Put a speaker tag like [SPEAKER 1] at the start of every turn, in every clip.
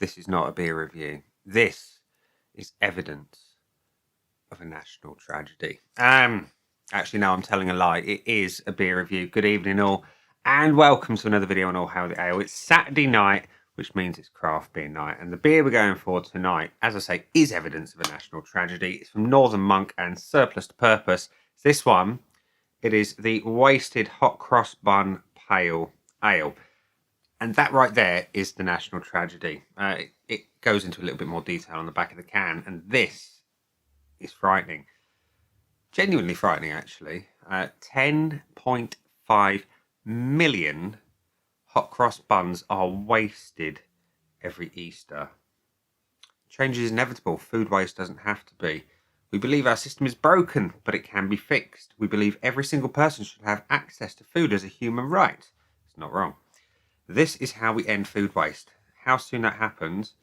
[SPEAKER 1] This is not a beer review. This is evidence of a national tragedy. Actually, no, I'm telling a lie. It is a beer review. Good evening, all, and welcome to another video on All Hail the Ale. It's Saturday night, which means it's craft beer night, and the beer we're going for tonight, as I say, is evidence of a national tragedy. It's from Northern Monk and Surplus to Purpose. This one, it is the Wasted Hot Cross Bun Pale Ale. And that right there is the national tragedy. It goes into a little bit more detail on the back of the can, and this is frightening. Genuinely frightening, actually. 10.5 million hot cross buns are wasted every Easter. Change is inevitable. Food waste doesn't have to be. We believe our system is broken, but it can be fixed. We believe every single person should have access to food as a human right. It's not wrong. This is how we end food waste. How soon that happens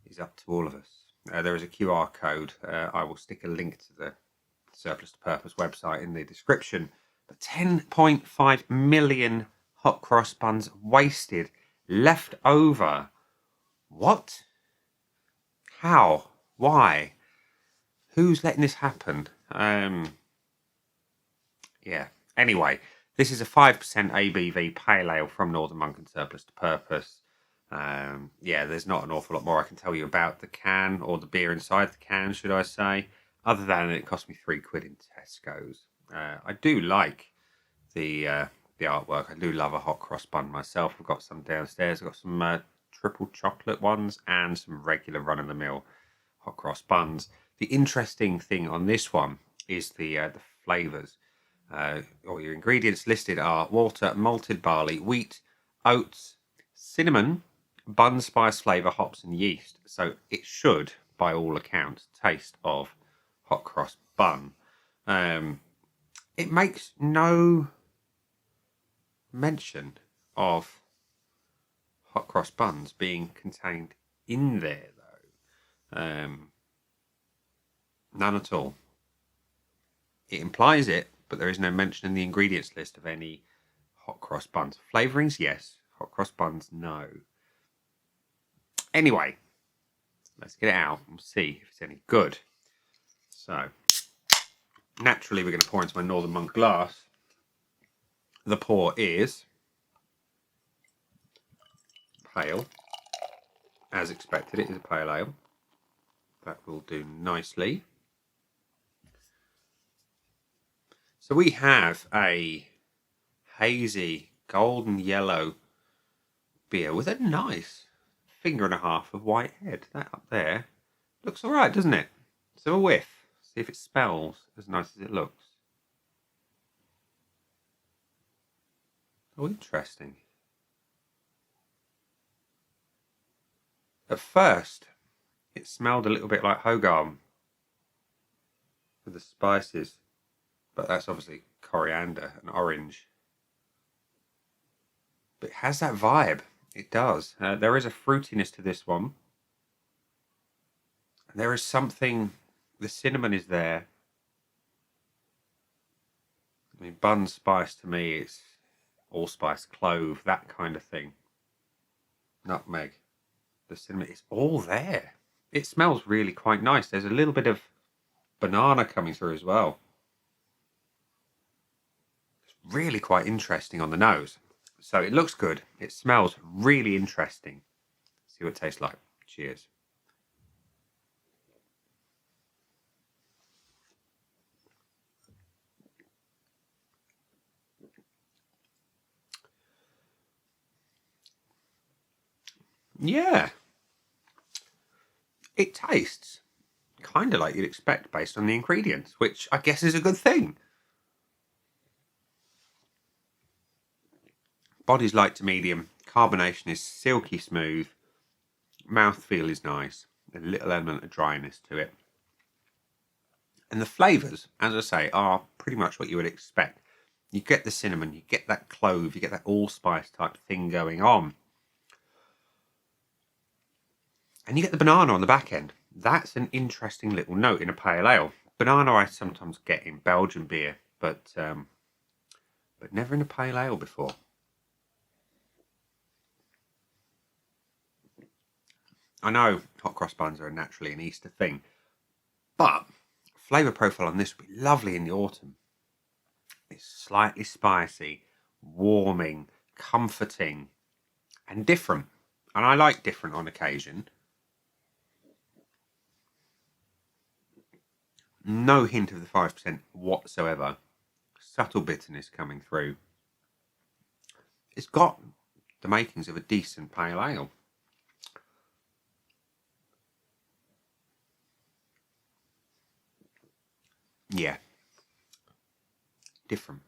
[SPEAKER 1] is up to all of us. There is a QR code. I will stick a link to the Surplus to Purpose website in the description. But 10.5 million hot cross buns wasted, left over. What? How? Why? Who's letting this happen? Yeah. Anyway, this is a 5% ABV pale ale from Northern Monk and Surplus to Purpose. Yeah, there's not an awful lot more I can tell you about the can, or the beer inside the can, should I say, other than it cost me £3 in Tesco's. I do like the artwork. I do love a hot cross bun myself. I've got some downstairs. I've got some triple chocolate ones and some regular run-of-the-mill hot cross buns. The interesting thing on this one is the flavours. Or your ingredients listed are water, malted barley, wheat, oats, cinnamon, bun spice flavour, hops and yeast. So it should, by all accounts, taste of hot cross bun. It makes no mention of hot cross buns being contained in there, though. None at all. It implies it, but there is no mention in the ingredients list of any hot cross buns. Flavourings, yes. Hot cross buns, no. Anyway, let's get it out and see if it's any good. So, naturally, we're going to pour into my Northern Monk glass. The pour is pale. As expected, it is a pale ale. That will do nicely. So we have a hazy golden yellow beer with a nice 1.5 fingers of white head. That up there looks all right, doesn't it? So a whiff. See if it smells as nice as it looks. Oh, interesting. At first, it smelled a little bit like hogarm with the spices. But that's obviously coriander and orange. But it has that vibe. It does. There is a fruitiness to this one. And there is something... The cinnamon is there. I mean, bun spice to me, it's allspice, clove, that kind of thing. Nutmeg. The cinnamon, it's all there. It smells really quite nice. There's a little bit of banana coming through as well. Really quite interesting on the nose. So it looks good. It smells really interesting. See what it tastes like. Cheers. Yeah. It tastes kind of like you'd expect based on the ingredients, which I guess is a good thing. Body's light to medium. Carbonation is silky smooth. Mouthfeel is nice. A little element of dryness to it. And the flavours, as I say, are pretty much what you would expect. You get the cinnamon, you get that clove, you get that allspice type thing going on. And you get the banana on the back end. That's an interesting little note in a pale ale. Banana I sometimes get in Belgian beer, but never in a pale ale before. I know hot cross buns are naturally an Easter thing, but flavour profile on this would be lovely in the autumn. It's slightly spicy, warming, comforting, and different. And I like different on occasion. No hint of the 5% whatsoever. Subtle bitterness coming through. It's got the makings of a decent pale ale. Yeah. Different.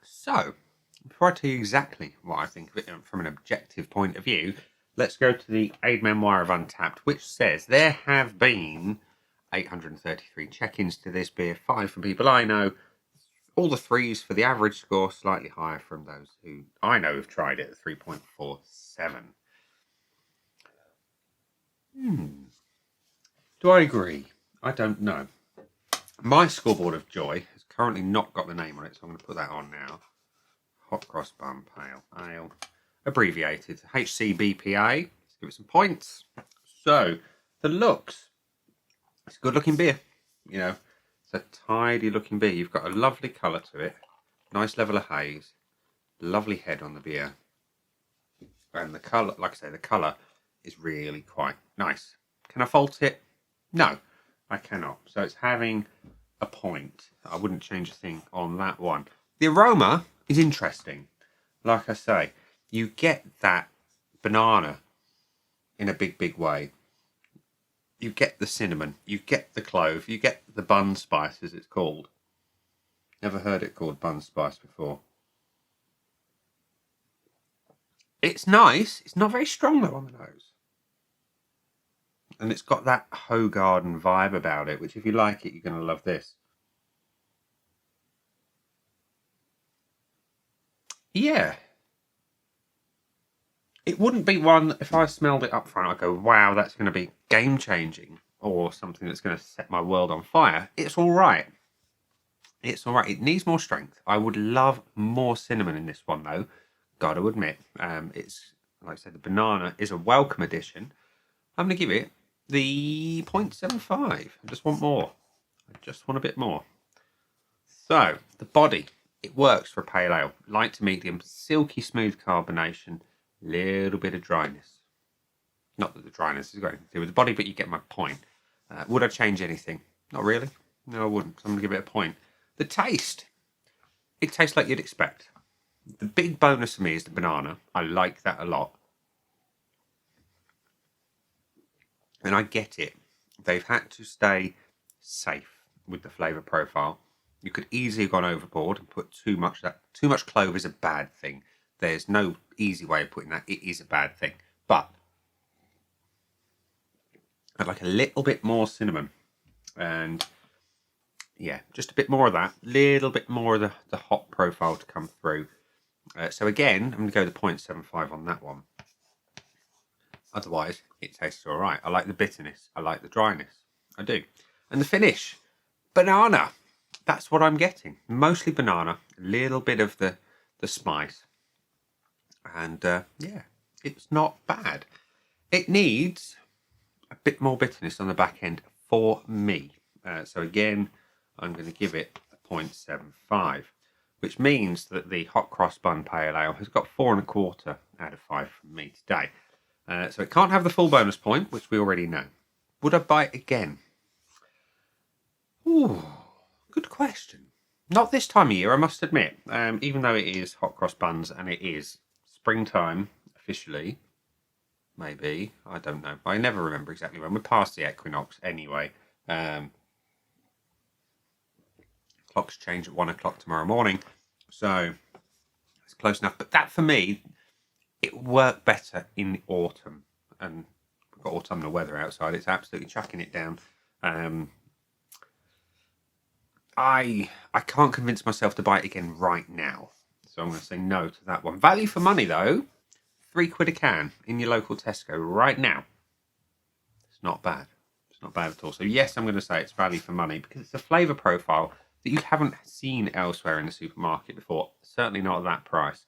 [SPEAKER 1] So, before I tell you exactly what I think of it from an objective point of view, let's go to the Aid Memoir of Untapped, which says there have been 833 check-ins to this beer, 5 from people I know, all the 3s for the average score, slightly higher from those who I know have tried it at 3.47. Do I agree? I don't know. My scoreboard of joy has currently not got the name on it, so I'm going to put that on now. Hot Cross Bun Pale Ale, abbreviated HCBPA. Let's give it some points. So, the looks. It's a good looking beer. You know, it's a tidy looking beer. You've got a lovely colour to it. Nice level of haze. Lovely head on the beer. And the colour, like I say, the colour is really quite nice. Can I fault it? No, I cannot. So it's having a point. I wouldn't change a thing on that one. The aroma is interesting. Like I say, you get that banana in a big way. You get the cinnamon, you get the clove, you get the bun spice, as it's called. Never heard it called bun spice before. It's nice. It's not very strong though on the nose. And it's got that Hogarden vibe about it, which if you like it, you're going to love this. Yeah. It wouldn't be one, if I smelled it up front, I'd go, wow, that's going to be game changing or something that's going to set my world on fire. It's all right. It's all right. It needs more strength. I would love more cinnamon in this one, though. Got to admit, it's, like I said, the banana is a welcome addition. I'm going to give it the 0.75. I just want more. I just want a bit more. So, the body. It works for a pale ale. Light to medium, silky smooth carbonation, little bit of dryness. Not that the dryness has got anything to do with the body, but you get my point. Would I change anything? Not really. No, I wouldn't. So I'm going to give it a point. The taste. It tastes like you'd expect. The big bonus for me is the banana. I like that a lot. And I get it. They've had to stay safe with the flavour profile. You could easily have gone overboard and put too much. Too much clove is a bad thing. There's no easy way of putting that. It is a bad thing. But I'd like a little bit more cinnamon. And yeah, just a bit more of that. Little bit more of the hop profile to come through. So again, I'm going to go the 0.75 on that one. Otherwise, it tastes all right. I like the bitterness. I like the dryness. I do. And the finish. Banana. That's what I'm getting. Mostly banana. A little bit of the spice. And yeah, it's not bad. It needs a bit more bitterness on the back end for me. So again, I'm going to give it a 0.75. Which means that the Hot Cross Bun Pale Ale has got 4.25 out of 5 from me today. So it can't have the full bonus point, which we already know. Would I buy it again? Ooh, good question. Not this time of year, I must admit. Even though it is Hot Cross Buns and it is springtime officially, maybe. I don't know. I never remember exactly when. We're past the equinox anyway. Clocks change at 1 o'clock tomorrow morning, so it's close enough. But that for me, it worked better in the autumn, and we've got autumnal weather outside. It's absolutely chucking it down. I can't convince myself to buy it again right now, so I'm going to say no to that one. Value for money though, £3 a can in your local Tesco right now. It's not bad. It's not bad at all. So yes, I'm going to say it's value for money because it's a flavour profile that you haven't seen elsewhere in the supermarket before. Certainly not at that price.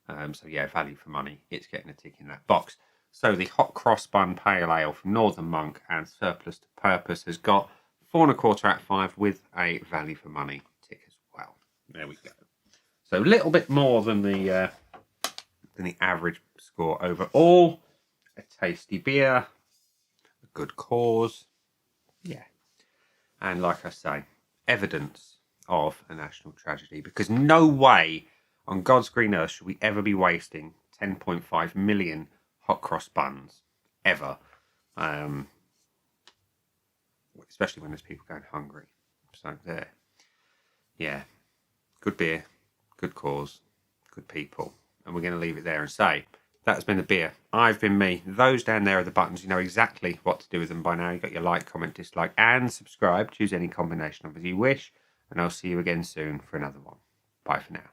[SPEAKER 1] So yeah, value for money. It's getting a tick in that box. So the Hot Cross Bun Pale Ale from Northern Monk and Surplus to Purpose has got 4.25 out of 5 with a value for money tick as well. There we go. So a little bit more than the average score overall. A tasty beer, a good cause, yeah. And like I say, evidence of a national tragedy, because no way on God's green earth should we ever be wasting 10.5 million hot cross buns, ever. Especially when there's people going hungry. So there, yeah, good beer, good cause, good people. And we're going to leave it there and say, that's been the beer. I've been me. Those down there are the buttons. You know exactly what to do with them by now. You've got your like, comment, dislike, and subscribe. Choose any combination of as you wish. And I'll see you again soon for another one. Bye for now.